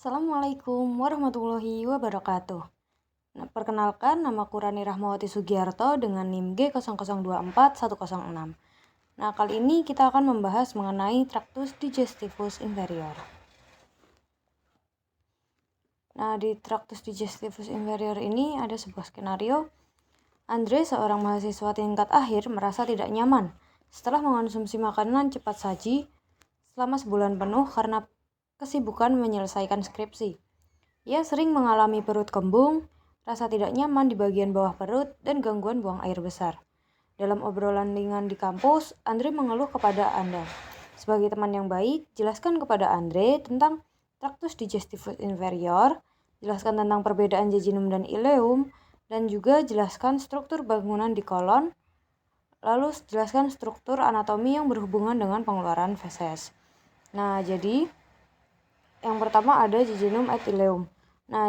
Assalamualaikum warahmatullahi wabarakatuh. Nah, perkenalkan, namaku Rani Rahmawati Sugiarto dengan NIM G0024106. Nah, kali ini kita akan membahas mengenai Tractus digestivus inferior. Nah, di Tractus digestivus inferior ini ada sebuah skenario. Andre, seorang mahasiswa tingkat akhir, merasa tidak nyaman setelah mengonsumsi makanan cepat saji selama sebulan penuh karena kesibukan menyelesaikan skripsi. Ia sering mengalami perut kembung, rasa tidak nyaman di bagian bawah perut, dan gangguan buang air besar. Dalam obrolan ringan di kampus, Andre mengeluh kepada Anda. Sebagai teman yang baik, jelaskan kepada Andre tentang Tractus digestivus inferior, jelaskan tentang perbedaan jejunum dan ileum, dan juga jelaskan struktur bangunan di kolon, lalu jelaskan struktur anatomi yang berhubungan dengan pengeluaran feses. Nah, jadi yang pertama ada jejunum et ileum. Nah,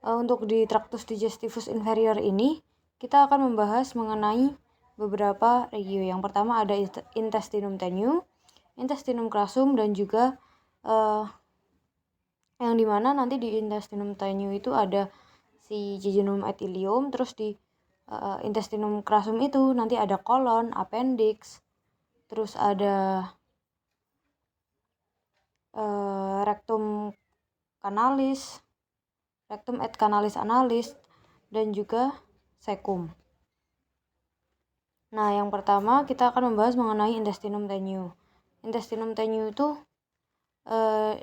untuk di Tractus digestivus inferior ini, kita akan membahas mengenai beberapa regio. Yang pertama ada intestinum tenue, intestinum crassum, dan juga yang dimana nanti di intestinum tenue itu ada si jejunum et ileum, terus di intestinum crassum itu nanti ada kolon, appendix, terus ada rectum canalis, rectum et canalis analis, dan juga cecum. Nah, yang pertama kita akan membahas mengenai intestinum tenue. Intestinum tenue itu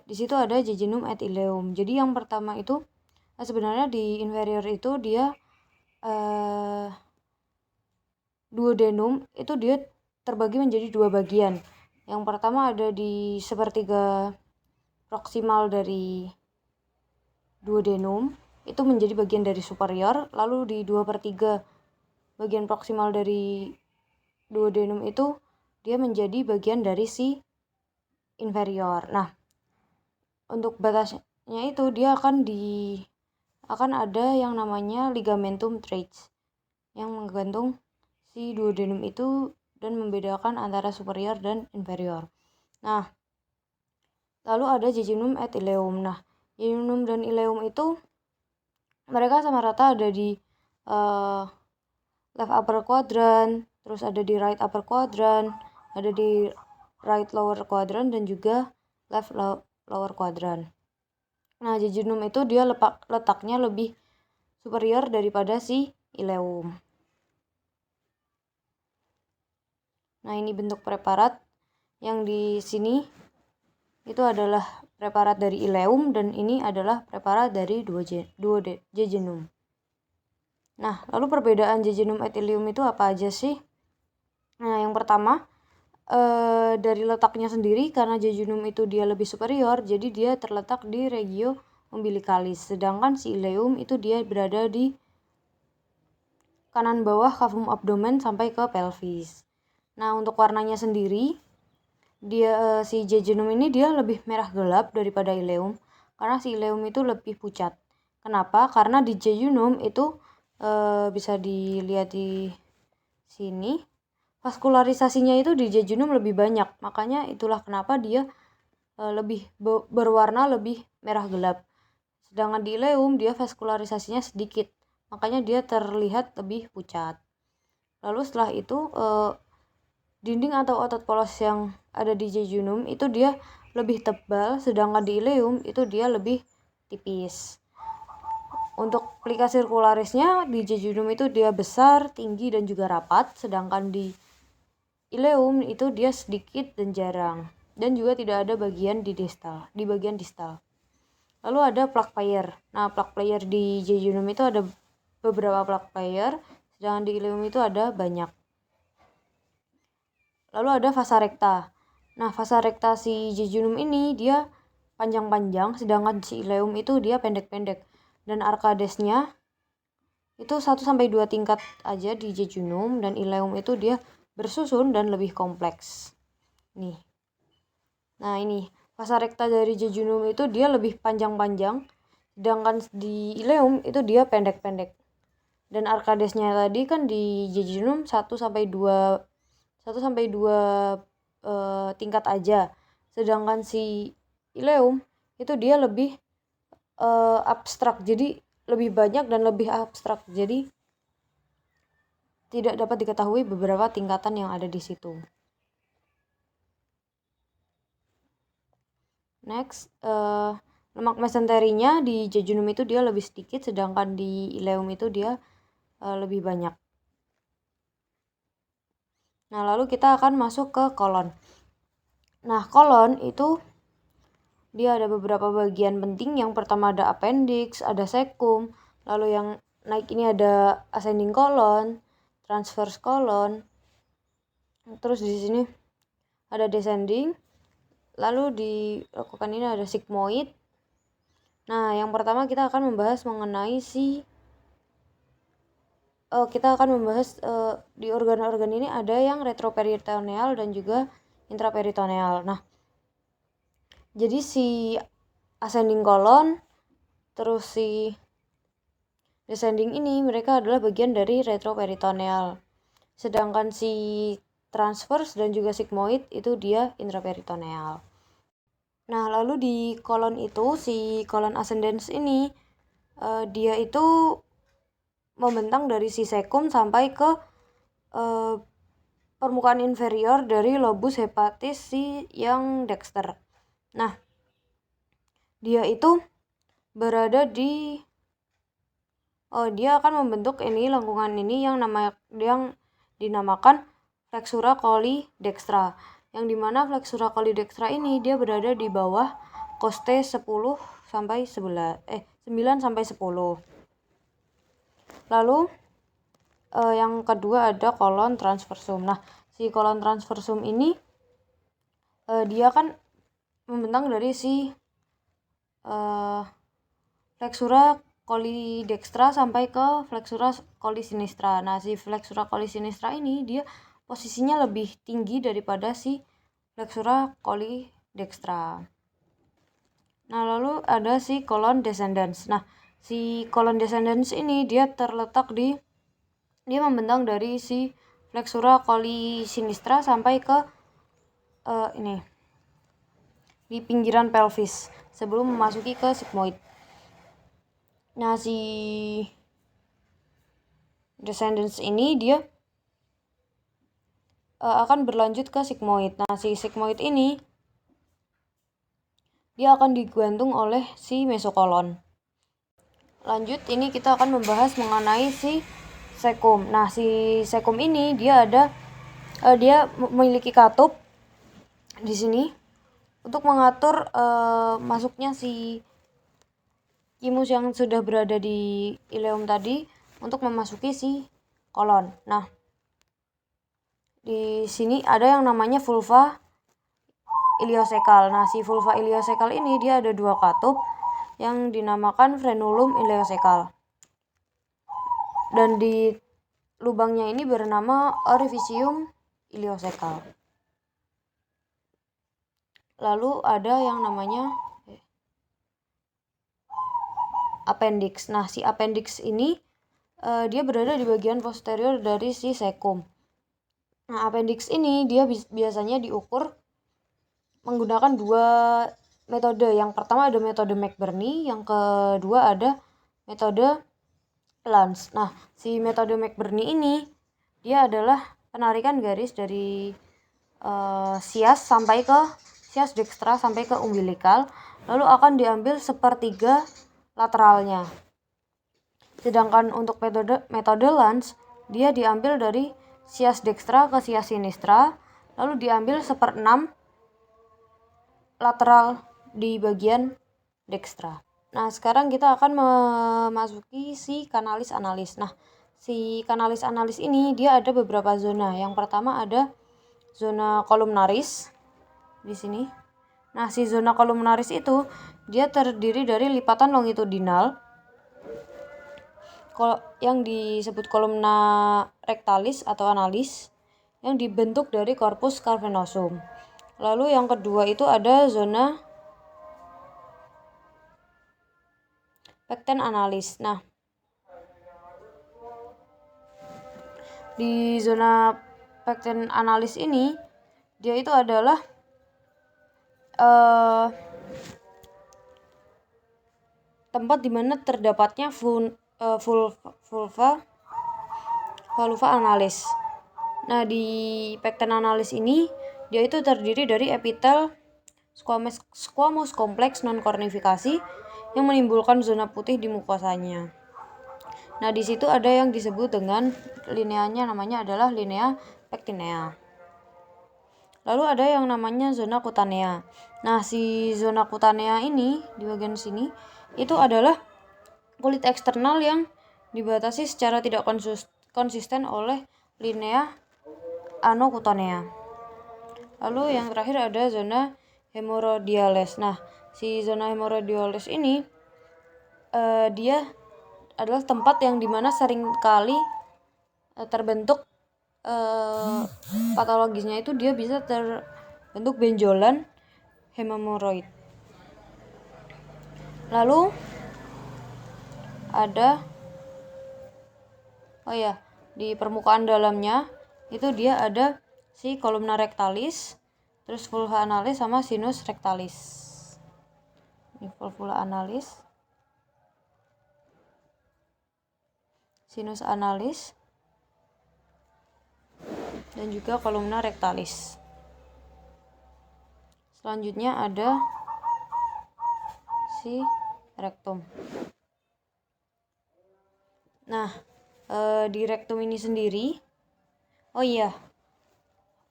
di situ ada jejunum et ileum. Jadi yang pertama itu sebenarnya di inferior itu dia duodenum itu dia terbagi menjadi dua bagian. Yang pertama ada di sepertiga proksimal dari duodenum, itu menjadi bagian dari superior, lalu di 2/3 bagian proksimal dari duodenum itu dia menjadi bagian dari si inferior. Nah, untuk batasnya itu dia akan ada yang namanya ligamentum traits yang menggantung si duodenum itu dan membedakan antara superior dan inferior. Nah, lalu ada jejunum et ileum. Nah, jejunum dan ileum itu mereka sama rata ada di left upper quadrant, terus ada di right upper quadrant, ada di right lower quadrant, dan juga left lower quadrant. Nah, jejunum itu dia letaknya lebih superior daripada si ileum. Nah, ini bentuk preparat yang di sini itu adalah preparat dari ileum, dan ini adalah preparat dari jejunum. Nah, lalu perbedaan jejunum et ileum itu apa aja sih? Nah, yang pertama dari letaknya sendiri, karena jejunum itu dia lebih superior, jadi dia terletak di regio umbilicalis, sedangkan si ileum itu dia berada di kanan bawah cavum abdomen sampai ke pelvis. Nah, untuk warnanya sendiri, dia si jejunum ini dia lebih merah gelap daripada ileum, karena si ileum itu lebih pucat. Kenapa? Karena di jejunum itu bisa dilihat di sini, vaskularisasinya itu di jejunum lebih banyak, makanya itulah kenapa dia lebih berwarna lebih merah gelap. Sedangkan di ileum dia vaskularisasinya sedikit, makanya dia terlihat lebih pucat. Lalu setelah itu dinding atau otot polos yang ada di jejunum itu dia lebih tebal, sedangkan di ileum itu dia lebih tipis. Untuk plika sirkularisnya di jejunum itu dia besar, tinggi, dan juga rapat, sedangkan di ileum itu dia sedikit dan jarang, dan juga tidak ada bagian di bagian distal. Lalu ada plaque payer. Nah, plaque payer di jejunum itu ada beberapa plaque payer, sedangkan di ileum itu ada banyak. Lalu ada vasa recta. Nah, vasa recta si jejunum ini dia panjang-panjang, sedangkan si ileum itu dia pendek-pendek. Dan arkadesnya itu 1-2 tingkat aja di jejunum, dan ileum itu dia bersusun dan lebih kompleks. Nih. Nah, ini vasa recta dari jejunum itu dia lebih panjang-panjang, sedangkan di ileum itu dia pendek-pendek. Dan arkadesnya tadi kan di jejunum 1-2 tingkat aja, sedangkan si ileum itu dia lebih abstrak, jadi lebih banyak dan lebih abstrak, jadi tidak dapat diketahui beberapa tingkatan yang ada di situ. Next, lemak mesenterinya di jejunum itu dia lebih sedikit, sedangkan di ileum itu dia lebih banyak. Nah, lalu kita akan masuk ke kolon. Nah, kolon itu dia ada beberapa bagian penting. Yang pertama ada appendix, ada cecum, lalu yang naik ini ada ascending colon, transverse colon. Terus di sini ada descending. Lalu dilakukan ini ada sigmoid. Nah, yang pertama kita akan membahas mengenai di organ-organ ini ada yang retroperitoneal dan juga intraperitoneal. Nah, jadi si ascending colon terus si descending ini mereka adalah bagian dari retroperitoneal. Sedangkan si transverse dan juga sigmoid itu dia intraperitoneal. Nah, lalu di kolon itu si kolon ascendens ini dia itu membentang dari si cecum sampai ke permukaan inferior dari lobus hepatis si yang dexter. Nah, dia itu berada di dia akan membentuk ini lengkungan ini yang dinamakan flexura coli dextra. Yang dimana flexura coli dextra ini dia berada di bawah coste 9 sampai 10. Lalu yang kedua ada kolon transversum. Nah, si kolon transversum ini dia kan membentang dari si flexura coli dextra sampai ke flexura coli sinistra. Nah, si flexura coli sinistra ini dia posisinya lebih tinggi daripada si flexura coli dextra. Nah, lalu ada si kolon descendens. Nah, si kolon descendens ini dia membentang dari si flexura coli sinistra sampai ke di pinggiran pelvis sebelum memasuki ke sigmoid. Nah, si descendens ini dia akan berlanjut ke sigmoid. Nah, si sigmoid ini dia akan digantung oleh si mesokolon. Lanjut, ini kita akan membahas mengenai si cecum. Nah, si cecum ini dia memiliki katup di sini untuk mengatur masuknya si thymus yang sudah berada di ileum tadi untuk memasuki si kolon. Nah, di sini ada yang namanya vulva iliosekal. Nah, si vulva iliosekal ini dia ada dua katup yang dinamakan frenulum iliosekal. Dan di lubangnya ini bernama orificium iliosekal. Lalu ada yang namanya appendix. Nah, si appendix ini dia berada di bagian posterior dari si cecum. Nah, appendix ini dia biasanya diukur menggunakan dua metode. Yang pertama ada metode McBurney, yang kedua ada metode Lange. Nah, si metode McBurney ini dia adalah penarikan garis dari sias dextra sampai ke umbilikal, lalu akan diambil sepertiga lateralnya. Sedangkan untuk metode Lange dia diambil dari sias dextra ke sias sinistra, lalu diambil 1/6 lateral di bagian dextra. Nah, sekarang kita akan memasuki si kanalis analis. Nah, si kanalis analis ini dia ada beberapa zona. Yang pertama ada zona columnaris di sini. Nah, si zona columnaris itu dia terdiri dari lipatan longitudinal yang disebut kolumna rectalis atau analis yang dibentuk dari corpus cavernosum. Lalu yang kedua itu ada zona pecten analis. Nah, di zona pecten analis ini dia itu adalah tempat di mana terdapatnya vulva analis. Nah, di pekten analis ini dia itu terdiri dari epitel squamous kompleks non kornifikasi yang menimbulkan zona putih di mukosanya. Nah, di situ ada yang disebut dengan lineanya, namanya adalah linea pectinea. Lalu ada yang namanya zona kutanea. Nah, si zona kutanea ini di bagian sini itu adalah kulit eksternal yang dibatasi secara tidak konsisten oleh linea anokutanea. Lalu yang terakhir ada zona hemorrhoidalis. Nah, si zona hemorrhoidalis ini dia adalah tempat yang dimana seringkali terbentuk patologisnya itu dia bisa terbentuk benjolan hemoroid. Lalu ada di permukaan dalamnya itu dia ada si kolumna rectalis, terus vulva analis sama sinus rectalis. Ini vulva analis, sinus analis, dan juga kolumna rectalis. Selanjutnya ada si rektum. Nah, di rektum ini sendiri,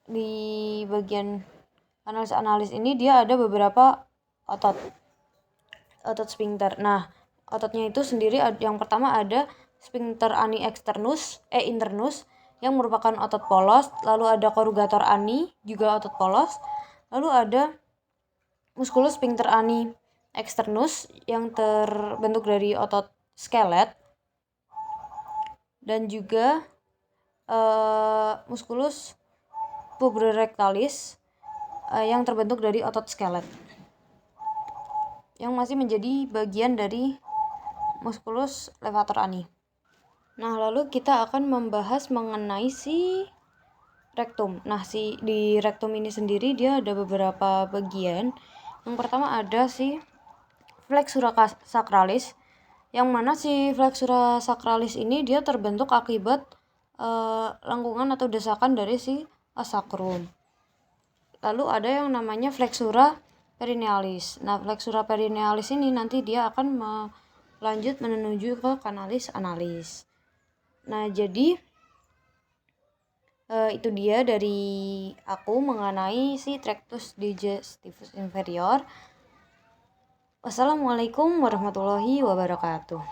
di bagian analis ini dia ada beberapa otot sphincter. Nah, ototnya itu sendiri yang pertama ada sphincter ani internus yang merupakan otot polos, lalu ada corrugator ani juga otot polos, lalu ada musculus sphincter ani externus yang terbentuk dari otot skelet, dan juga musculus puborectalis yang terbentuk dari otot skelet yang masih menjadi bagian dari musculus levator ani. Nah, lalu kita akan membahas mengenai si rektum. Nah, di rektum ini sendiri dia ada beberapa bagian. Yang pertama ada si flexura sacralis, yang mana si flexura sacralis ini dia terbentuk akibat lengkungan atau desakan dari si sacrum. Lalu ada yang namanya flexura perinealis. Nah, flexura perinealis ini nanti dia akan lanjut menuju ke canalis analis. Nah, jadi itu dia dari aku mengenai si tractus digestivus inferior. Wassalamualaikum warahmatullahi wabarakatuh.